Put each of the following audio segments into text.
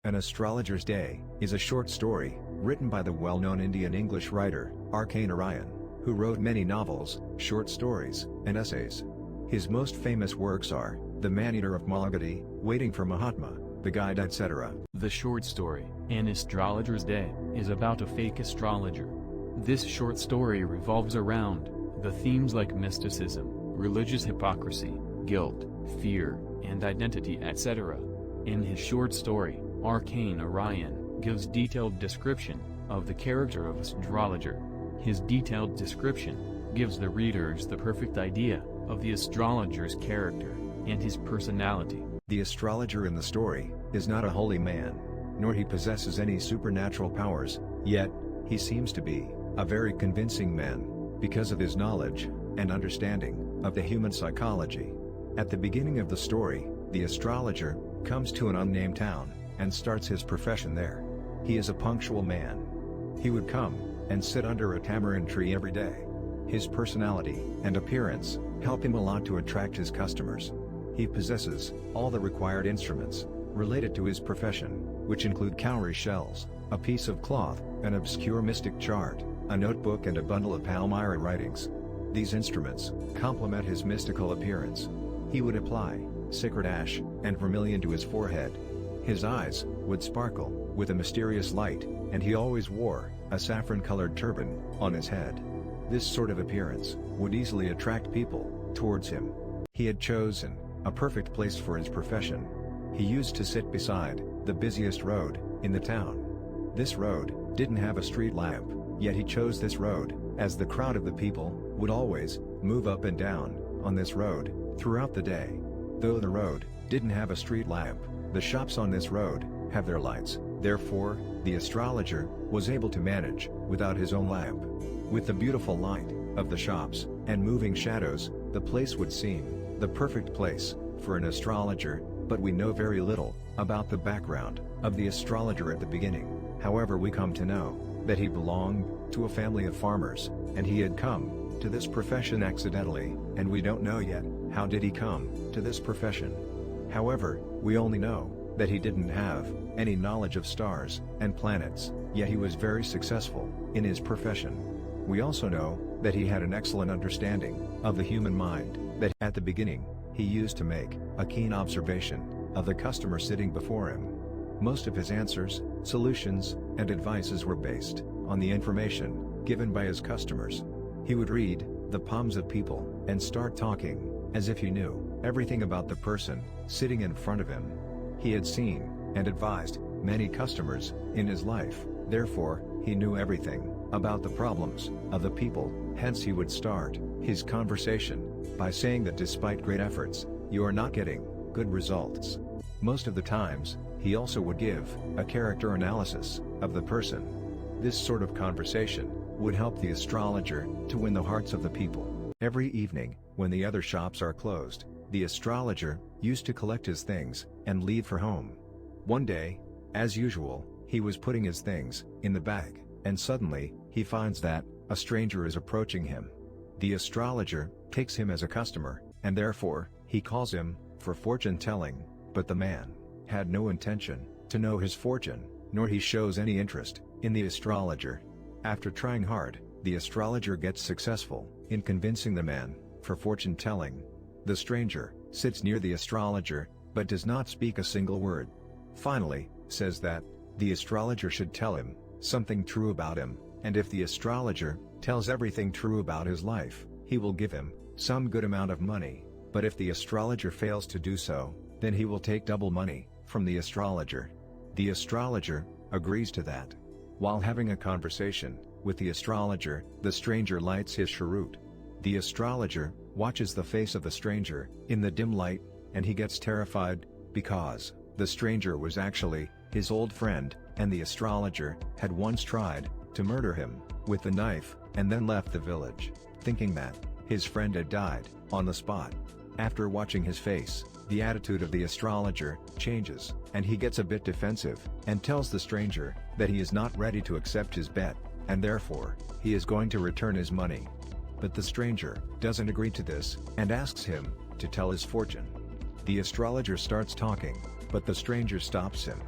An Astrologer's Day is a short story, written by the well-known Indian English writer, R.K. Narayan, who wrote many novels, short stories, and essays. His most famous works are, The Man-Eater of Malgudi, Waiting for Mahatma, The Guide etc. The short story, An Astrologer's Day, is about a fake astrologer. This short story revolves around the themes like mysticism, religious hypocrisy, guilt, fear, and identity etc. In his short story, R.K. Narayan gives detailed description of the character of astrologer. His detailed description gives the readers the perfect idea of the astrologer's character and his personality. The astrologer in the story is not a holy man, nor he possesses any supernatural powers, yet he seems to be a very convincing man because of his knowledge and understanding of the human psychology. At the beginning of the story, the astrologer comes to an unnamed town and starts his profession there. He is a punctual man. He would come and sit under a tamarind tree every day. His personality and appearance help him a lot to attract his customers. He possesses all the required instruments related to his profession, which include cowrie shells, a piece of cloth, an obscure mystic chart, a notebook and a bundle of Palmyra writings. These instruments complement his mystical appearance. He would apply sacred ash and vermilion to his forehead. His eyes would sparkle with a mysterious light, and he always wore a saffron-colored turban on his head. This sort of appearance would easily attract people towards him. He had chosen a perfect place for his profession. He used to sit beside the busiest road in the town. This road didn't have a street lamp, yet he chose this road, as the crowd of the people would always move up and down on this road throughout the day. Though the road didn't have a street lamp, the shops on this road have their lights. Therefore, the astrologer was able to manage without his own lamp. With the beautiful light of the shops and moving shadows, the place would seem the perfect place for an astrologer, but we know very little about the background of the astrologer at the beginning. However, we come to know that he belonged to a family of farmers, and he had come to this profession accidentally, and we don't know yet how did he come to this profession. However, we only know that he didn't have any knowledge of stars and planets, yet he was very successful in his profession. We also know that he had an excellent understanding of the human mind, that at the beginning, he used to make a keen observation of the customer sitting before him. Most of his answers, solutions, and advices were based on the information given by his customers. He would read the palms of people and start talking as if he knew everything about the person sitting in front of him. He had seen and advised many customers in his life, therefore, he knew everything about the problems of the people. Hence he would start his conversation by saying that despite great efforts, you are not getting good results. Most of the times, he also would give a character analysis of the person. This sort of conversation would help the astrologer to win the hearts of the people. Every evening, when the other shops are closed, the astrologer used to collect his things and leave for home. One day, as usual, he was putting his things in the bag, and suddenly, he finds that a stranger is approaching him. The astrologer takes him as a customer, and therefore, he calls him for fortune telling, but the man had no intention to know his fortune, nor he shows any interest in the astrologer. After trying hard, the astrologer gets successful in convincing the man for fortune telling. The stranger sits near the astrologer, but does not speak a single word. Finally, says that the astrologer should tell him something true about him, and if the astrologer tells everything true about his life, he will give him some good amount of money, but if the astrologer fails to do so, then he will take double money from the astrologer. The astrologer agrees to that. While having a conversation with the astrologer, the stranger lights his cheroot. The astrologer watches the face of the stranger in the dim light, and he gets terrified, because the stranger was actually his old friend, and the astrologer had once tried to murder him with the knife, and then left the village, thinking that his friend had died on the spot. After watching his face, the attitude of the astrologer changes, and he gets a bit defensive, and tells the stranger that he is not ready to accept his bet, and therefore, he is going to return his money. But the stranger doesn't agree to this, and asks him to tell his fortune. The astrologer starts talking, but the stranger stops him.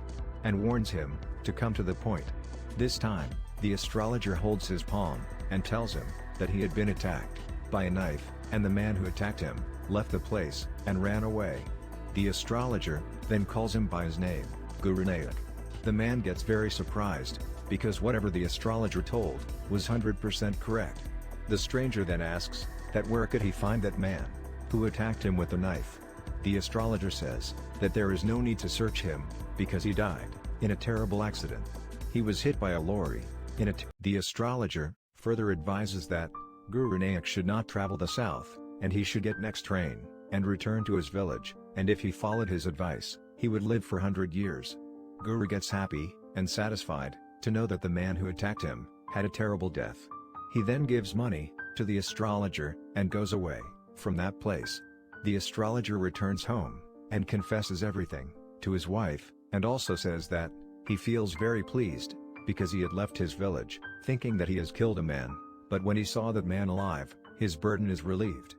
and warns him to come to the point. This time, the astrologer holds his palm and tells him that he had been attacked by a knife, and the man who attacked him left the place and ran away. The astrologer then calls him by his name, Guru Nanak. The man gets very surprised, because whatever the astrologer told was 100% correct. The stranger then asks that where could he find that man who attacked him with the knife. The astrologer says that there is no need to search him, because he died in a terrible accident. He was hit by a lorry. The astrologer further advises that Guru Nanak should not travel the south, and he should get next train and return to his village, and if he followed his advice, he would live for 100 years. Guru gets happy and satisfied to know that the man who attacked him had a terrible death. He then gives money to the astrologer and goes away from that place. The astrologer returns home and confesses everything to his wife, and also says that he feels very pleased because he had left his village thinking that he has killed a man, but when he saw that man alive, his burden is relieved.